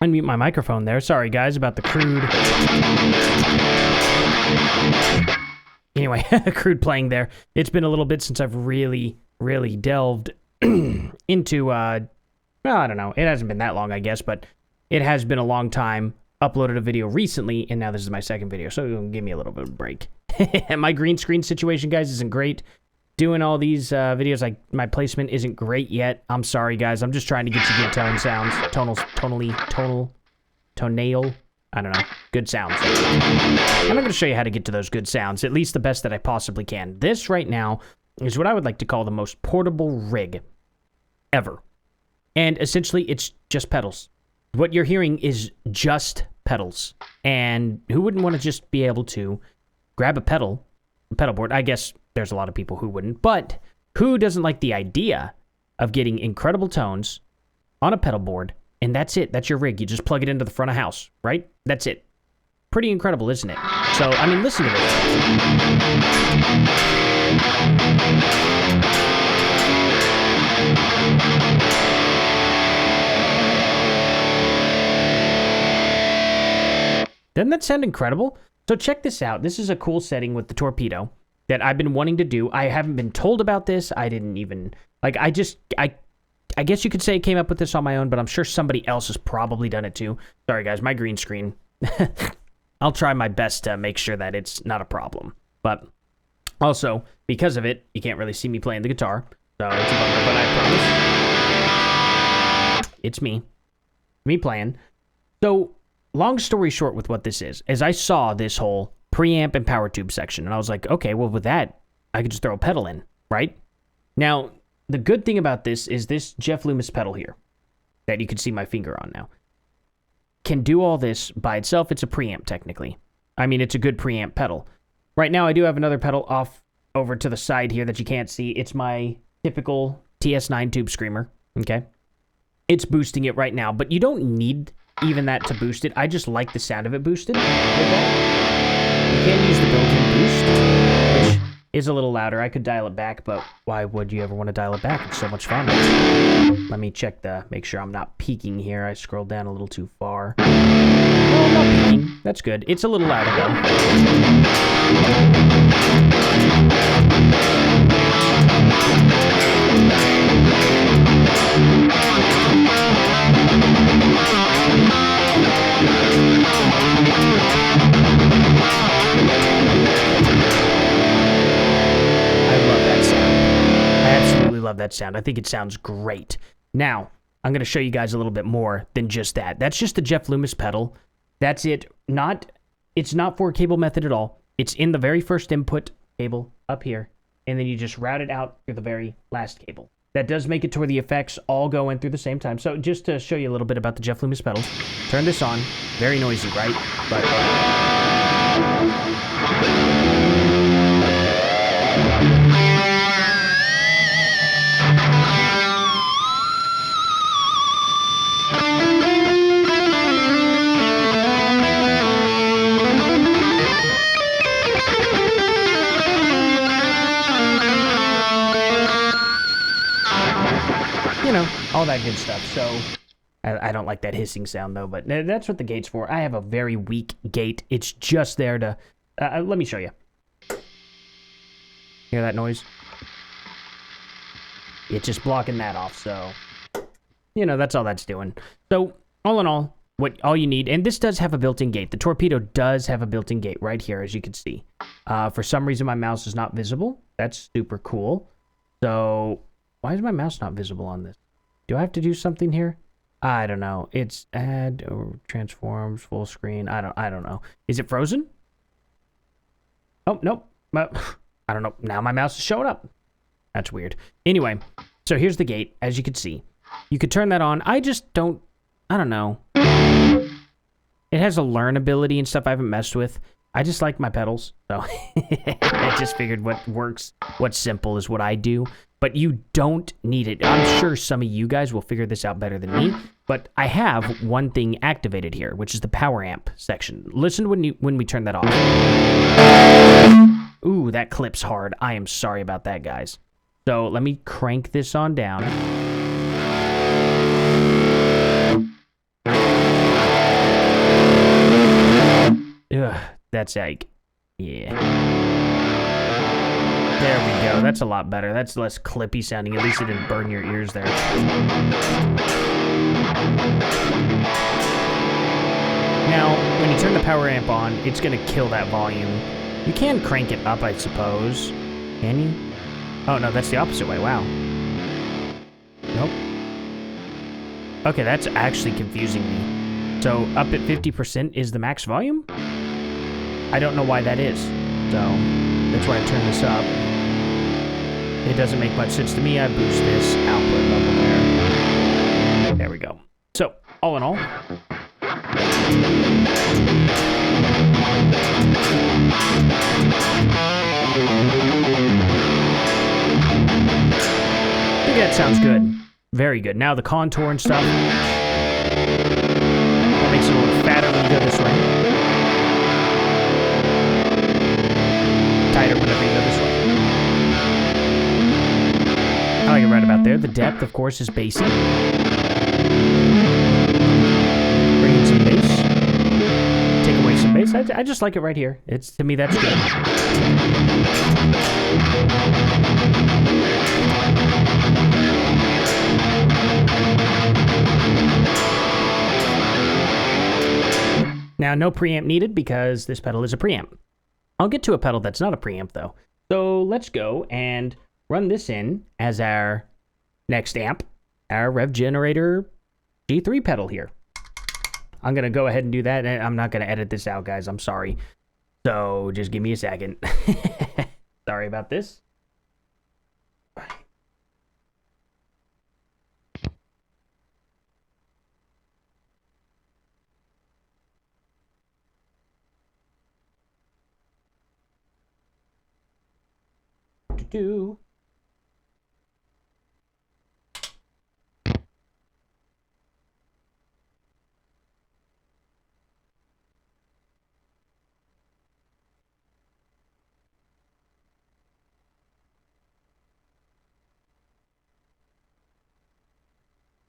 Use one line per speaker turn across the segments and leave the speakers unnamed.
unmute my microphone there. Sorry, guys, about the crude. Anyway, crude playing there. It's been a little bit since I've really delved into, well, I don't know. It hasn't been that long, I guess, but it has been a long time. Uploaded a video recently, and now this is my second video, so give me a little bit of a break. My green screen situation, guys, isn't great. Doing all these videos, my placement isn't great yet. I'm sorry, guys. I'm just trying to get you good tone sounds. Tonal. I don't know. Good sounds. I'm not going to show you how to get to those good sounds, at least the best that I possibly can. This right now is what I would like to call the most portable rig ever. And essentially, it's just pedals. What you're hearing is just pedals. And who wouldn't want to just be able to grab a pedal board? I guess there's a lot of people who wouldn't, but who doesn't like the idea of getting incredible tones on a pedal board, and that's it. That's your rig. You just plug it into the front of house, right? That's it. Pretty incredible, isn't it? So, I mean, listen to this. Doesn't that sound incredible? So check this out. This is a cool setting with the Torpedo that I've been wanting to do. I haven't been told about this. I didn't even, I guess you could say I came up with this on my own, but I'm sure somebody else has probably done it too. Sorry, guys, my green screen. I'll try my best to make sure that it's not a problem. But also, because of it, you can't really see me playing the guitar. So it's a bummer, but I promise it's me playing. So, long story short with what this is I saw this whole preamp and power tube section, and I was like, okay, well, with that, I could just throw a pedal in, right? Now, the good thing about this is this Jeff Loomis pedal here, that you can see my finger on now, can do all this by itself. It's a preamp, technically. I mean, it's a good preamp pedal. Right now, I do have another pedal off over to the side here that you can't see. It's my typical TS9 Tube Screamer, okay? It's boosting it right now, but you don't need even that to boost it. I just like the sound of it boosted like that. You can use the built-in boost, which is a little louder. I could dial it back, but why would you ever want to dial it back? It's so much fun. Let me check make sure I'm not peaking here. I scrolled down a little too far. No, I'm not peaking. That's good. It's a little louder, though. Love that sound. I think it sounds great. Now, I'm going to show you guys a little bit more than just that. That's just the Jeff Loomis pedal. That's it. It's not for cable method at all. It's in the very first input cable up here, and then you just route it out through the very last cable. That does make it to where the effects all go in through the same time. So just to show you a little bit about the Jeff Loomis pedals, turn this on. Very noisy, right? But all that good stuff. So I don't like that hissing sound though, but that's what the gate's for. I have a very weak gate. It's just there to let me show you. Hear that noise? It's just blocking that off. So that's all that's doing. So all in all, all you need, and this does have a built-in gate. The Torpedo does have a built-in gate right here, as you can see. For some reason my mouse is not visible. That's super cool. So why is my mouse not visible on this? Do I have to do something here? I don't know. It's add or transforms full screen. I don't know. Is it frozen? Oh, nope. I don't know. Now my mouse is showing up. That's weird. Anyway, so here's the gate, as you can see. You could turn that on. I don't know. It has a learn ability and stuff I haven't messed with. I just like my pedals, so I just figured what works, what's simple is what I do. But you don't need it. I'm sure some of you guys will figure this out better than me, but I have one thing activated here, which is the power amp section. Listen when we turn that off. Ooh, that clips hard. I am sorry about that, guys. So let me crank this on down. That's like, yeah. There we go. That's a lot better. That's less clippy sounding. At least it didn't burn your ears there. Now, when you turn the power amp on, it's going to kill that volume. You can crank it up, I suppose. Can you? Oh, no, that's the opposite way. Wow. Nope. Okay, that's actually confusing me. So, up at 50% is the max volume? I don't know why that is. So, that's why I turn this up. It doesn't make much sense to me. I boost this output level there. There we go. So, all in all, I think that sounds good. Very good. Now the contour and stuff. That makes it a little fatter when you go this way. Tighter whenever you go this way. I like it right about there. The depth, of course, is bassy. Bring in some bass. Take away some bass. I just like it right here. To me, that's good. Now, no preamp needed because this pedal is a preamp. I'll get to a pedal that's not a preamp, though. So let's go and run this in as our next amp, our Rev Generator G3 pedal here. I'm going to go ahead and do that, and I'm not going to edit this out, guys. I'm sorry. So just give me a second. Sorry about this. Do.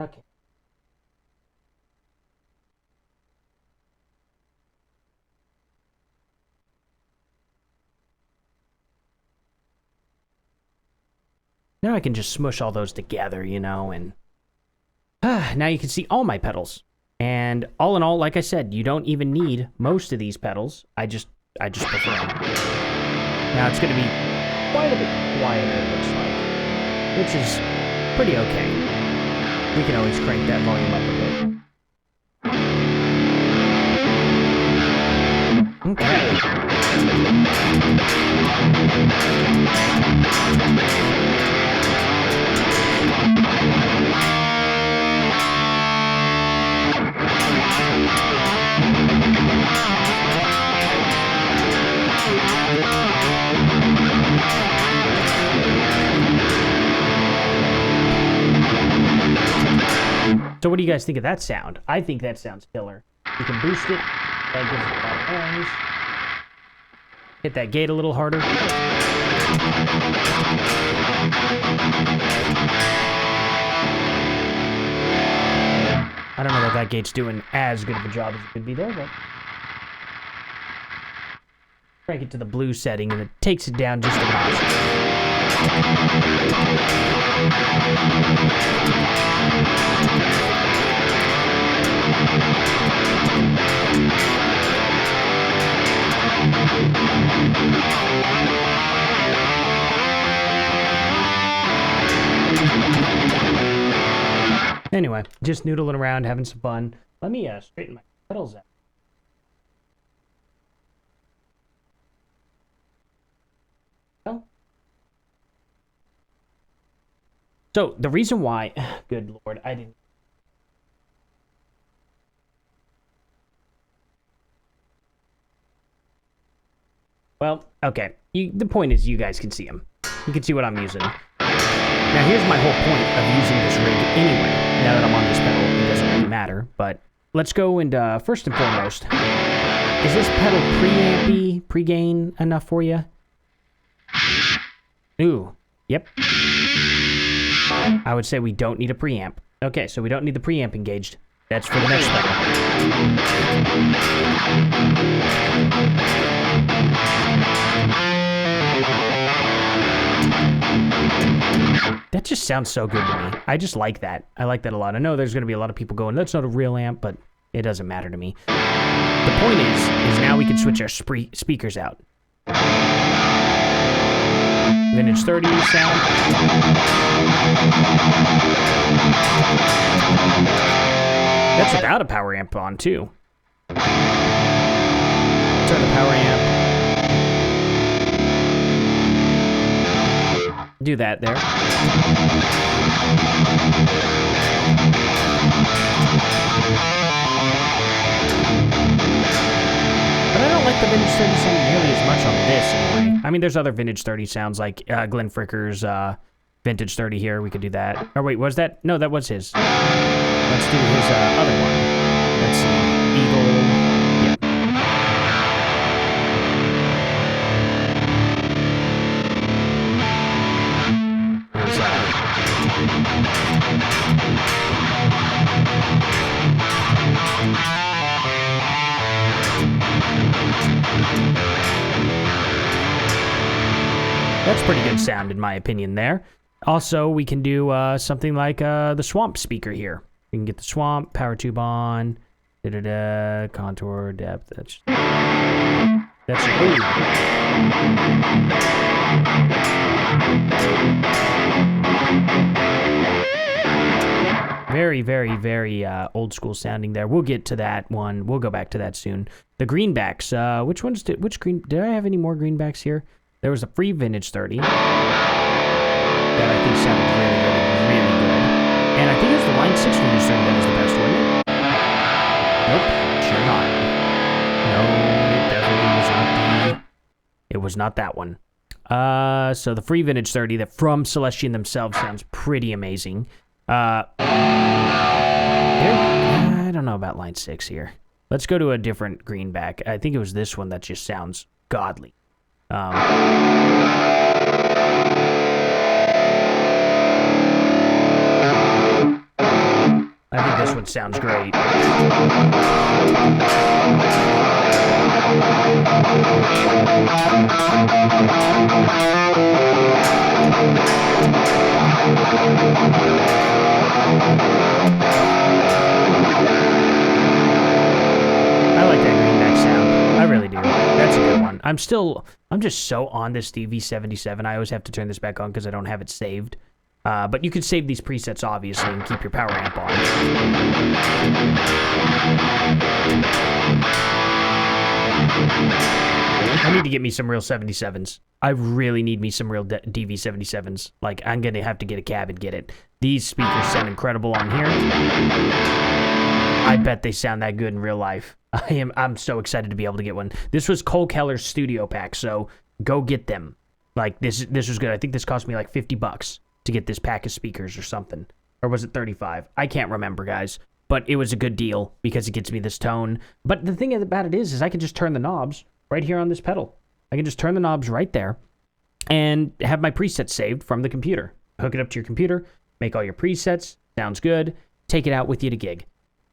Okay. Now I can just smush all those together, you know, and now you can see all my pedals. And all in all, like I said, you don't even need most of these pedals. I just prefer them. Now it's going to be quite a bit quieter, it looks like, which is pretty okay. We can always crank that volume up a bit. Okay. So what do you guys think of that sound? I think that sounds killer. You can boost it. That gives it a lot of orange. Hit that gate a little harder. I don't know that that gate's doing as good of a job as it could be there, but crank it to the blue setting and it takes it down just a notch. Anyway, just noodling around, having some fun. Let me straighten my pedals out. Oh. So, the reason why... Good Lord, I didn't... Well, okay. The point is you guys can see them. You can see what I'm using. Now, here's my whole point of using this rig anyway. Now that I'm on this pedal, it doesn't really matter. But let's go and, first and foremost, is this pedal pre-ampy, pre-gain enough for you? Ooh, yep. I would say we don't need a preamp. Okay, so we don't need the preamp engaged. That's for the next pedal. That just sounds so good to me. I just like that. I like that a lot. I know there's going to be a lot of people going, that's not a real amp, but it doesn't matter to me. The point is now we can switch our speakers out. Vintage 30 sound. That's without a power amp on, too. Turn the power amp. Do that there. But I don't like the Vintage 30 sound nearly as much on this anyway. I mean, there's other Vintage 30 sounds like Glenn Fricker's Vintage 30 here. We could do that. Or wait, was that? No, that was his. Let's do his other one. Let's see. Eagle. Yep. Here's that's pretty good sound in my opinion there. Also, we can do something like the Swamp speaker here. We can get the Swamp, power tube on, contour, depth. That's ooh. Very, very, very old school sounding there. We'll get to that one. We'll go back to that soon. The greenbacks. Which green? Did I have any more greenbacks here? There was a free Vintage 30 that I think sounded really, really, really good. And I think it was the Line 6 Vintage 30 that was the best, wasn't it? Nope, sure not. No, it definitely was not it was not that one. So the free Vintage 30 that from Celestion themselves sounds pretty amazing. I don't know about Line 6 here. Let's go to a different greenback. I think it was this one that just sounds godly. I think this one sounds great. I like that greenback sound. I really do. That's a good one. I'm just so on this DV77. I always have to turn this back on because I don't have it saved. But you can save these presets, obviously, and keep your power amp on. I need to get me some real 77s. I really need me some real DV77s. Like, I'm going to have to get a cab and get it. These speakers sound incredible on here. I bet they sound that good in real life. I'm so excited to be able to get one. This was Cole Keller's studio pack, so go get them. Like, this was good. I think this cost me like $50 to get this pack of speakers or something. Or was it 35? I can't remember, guys. But it was a good deal because it gets me this tone. But the thing about it is I can just turn the knobs right here on this pedal. I can just turn the knobs right there and have my presets saved from the computer. Hook it up to your computer, make all your presets, sounds good, take it out with you to gig.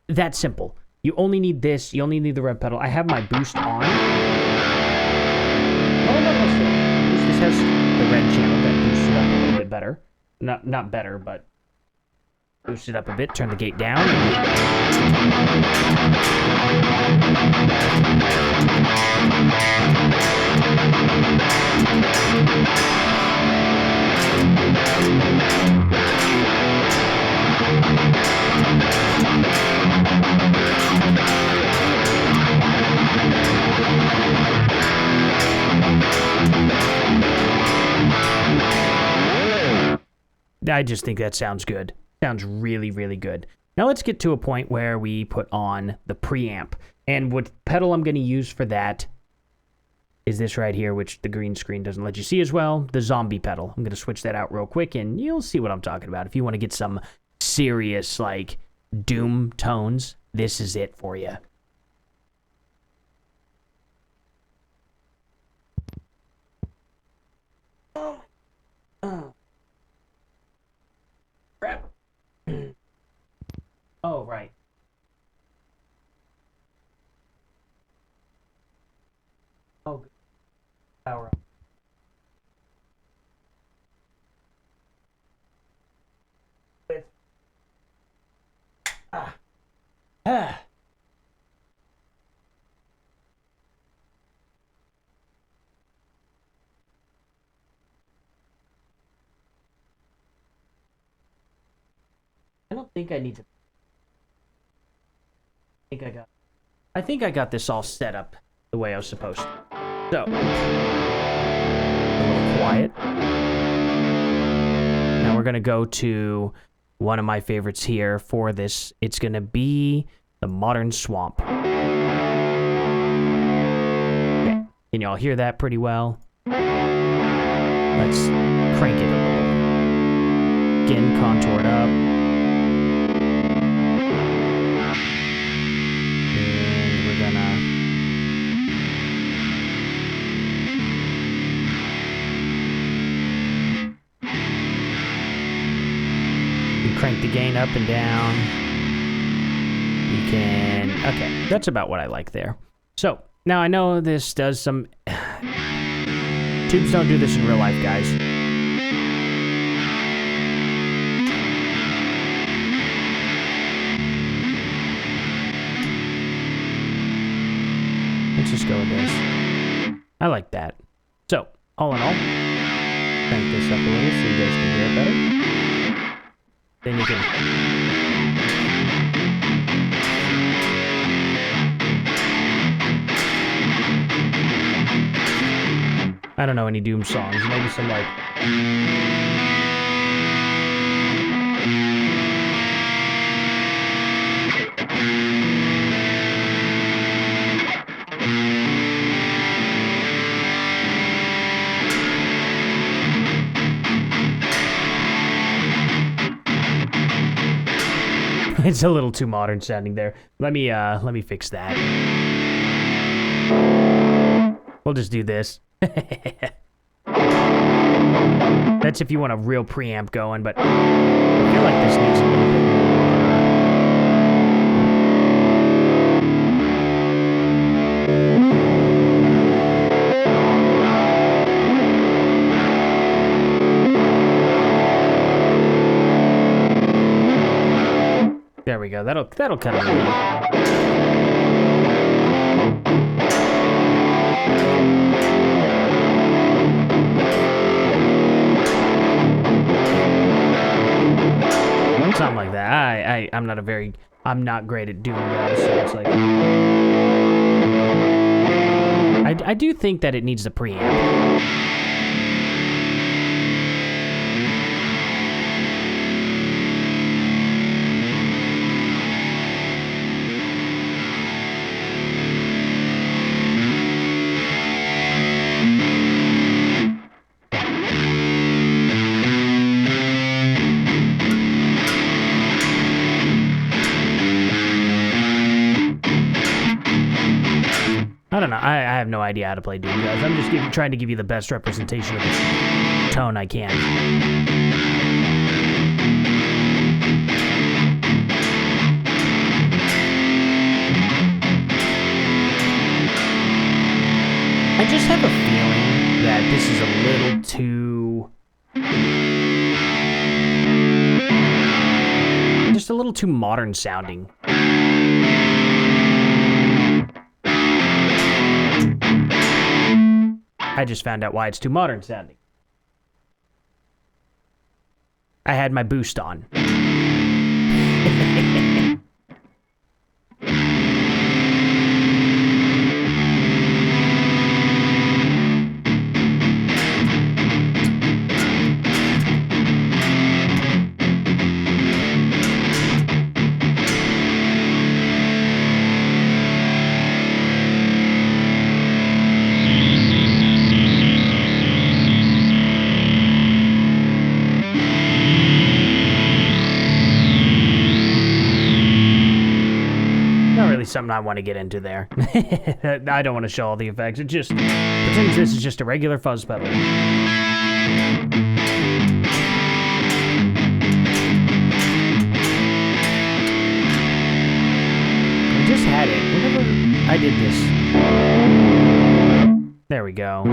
That simple. You only need this, you only need the rev pedal. I have my boost on. Oh, no. This has the red channel that boosts it up a little bit better. Not better, but boost it up a bit, turn the gate down. I just think that sounds good. Sounds really, really good. Now let's get to a point where we put on the preamp. And what pedal I'm going to use for that is this right here, which the green screen doesn't let you see as well, the zombie pedal. I'm going to switch that out real quick, and you'll see what I'm talking about. If you want to get some serious, like, doom tones, this is it for you. Oh. Crap. Oh, right. Oh, power up. I don't think I need to. I think I got this all set up the way I was supposed to. So, a little quiet. Now we're gonna go to one of my favorites here for this. It's gonna be the Modern Swamp. Okay. Can y'all hear that pretty well? Let's crank it a little. Again, contour it up. And we're gonna... You crank the gain up and down. You can... Okay, that's about what I like there. So, now I know this does some... Tubes don't do this in real life, guys. Let's just go with this. I like that. So, all in all, crank this up a little so you guys can hear it better. Then you can... I don't know any Doom songs. Maybe some like... It's a little too modern sounding there. Let me fix that. We'll just do this. That's if you want a real preamp going, but I feel like this needs a little bit more. There we go. That'll cut it. Something like that. I'm not great at doing that, so it's like... I do think that it needs the preamp. I don't know. I have no idea how to play Doom, guys. I'm just trying to give you the best representation of the tone I can. I just have a feeling that this is a little too... just a little too modern sounding. I just found out why it's too modern sounding. I had my boost on. Something I want to get into there. I don't want to show all the effects. It just pretends this is just a regular fuzz pedal. I just had it whenever I did this. There we go.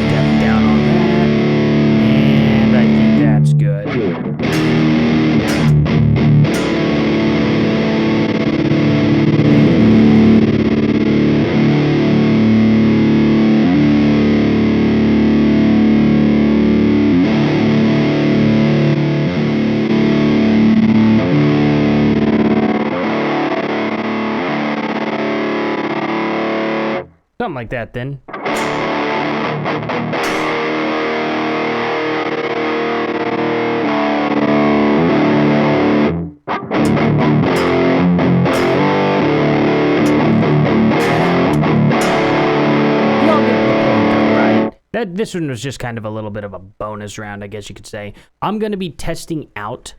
Step down on that, and I think that's good. Something like that then. This one was just kind of a little bit of a bonus round, I guess you could say. I'm going to be testing out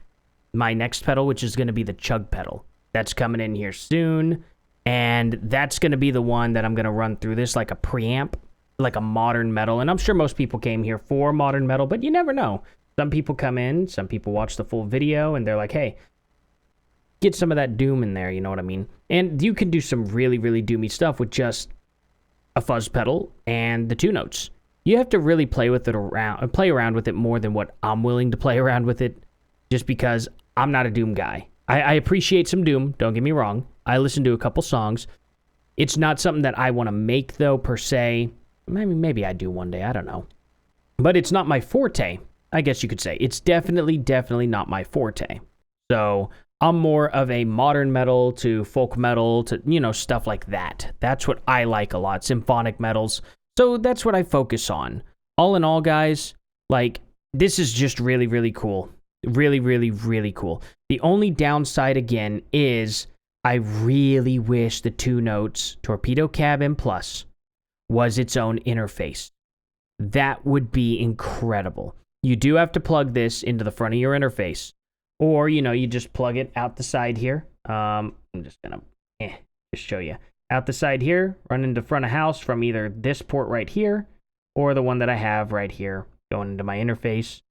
my next pedal, which is going to be the Chug pedal. That's coming in here soon, and that's going to be the one that I'm going to run through this like a preamp, like a modern metal. And I'm sure most people came here for modern metal, but you never know. Some people come in, some people watch the full video, and they're like, hey, get some of that doom in there, you know what I mean? And you can do some really, really doomy stuff with just a fuzz pedal and the 2 notes. You have to really play around with it more than what I'm willing to play around with it, just because I'm not a doom guy. I appreciate some doom, don't get me wrong. I listen to a couple songs. It's not something that I want to make, though, per se. Maybe I do one day, I don't know. But it's not my forte, I guess you could say. It's definitely not my forte. So I'm more of a modern metal to folk metal to, stuff like that. That's what I like a lot, symphonic metals. So that's what I focus on. All in all, guys, like, this is just really, really cool. Really, really, really cool. The only downside, again, is I really wish the 2 notes Torpedo Cab M Plus was its own interface. That would be incredible. You do have to plug this into the front of your interface. Or, you just plug it out the side here. I'm just going to just show you. Out the side here, run into front of house from either this port right here or the one that I have right here going into my interface.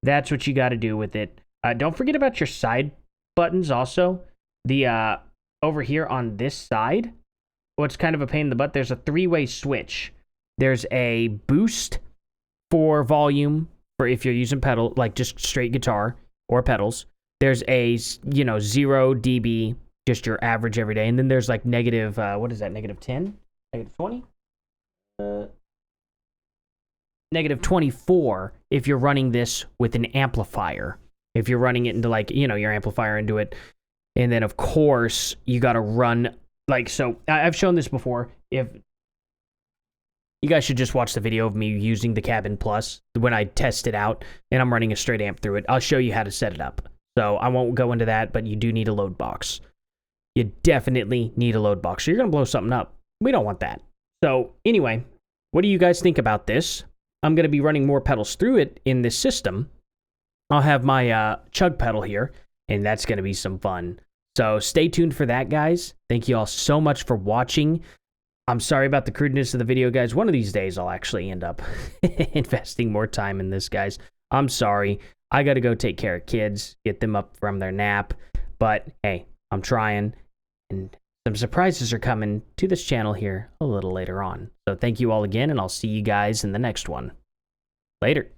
That's what you got to do with it. Don't forget about your side buttons also. The over here on this side, what's kind of a pain in the butt, there's a 3-way switch. There's a boost for volume for if you're using pedal, like just straight guitar or pedals. There's a, 0 dB, just your average every day. And then there's like negative, what is that, negative 10? Negative 20? Negative 24 if you're running this with an amplifier. If you're running it into like, your amplifier into it. And then, of course, you got to run, like, so I've shown this before. If you guys should just watch the video of me using the Cab M Plus when I test it out and I'm running a straight amp through it. I'll show you how to set it up. So I won't go into that, but you do need a load box. You definitely need a load box. So you're going to blow something up. We don't want that. So anyway, what do you guys think about this? I'm going to be running more pedals through it in this system. I'll have my Chug pedal here, and that's going to be some fun. So stay tuned for that, guys. Thank you all so much for watching. I'm sorry about the crudeness of the video, guys. One of these days, I'll actually end up investing more time in this, guys. I'm sorry. I got to go take care of kids, get them up from their nap. But, hey, I'm trying. And some surprises are coming to this channel here a little later on. So thank you all again, and I'll see you guys in the next one. Later.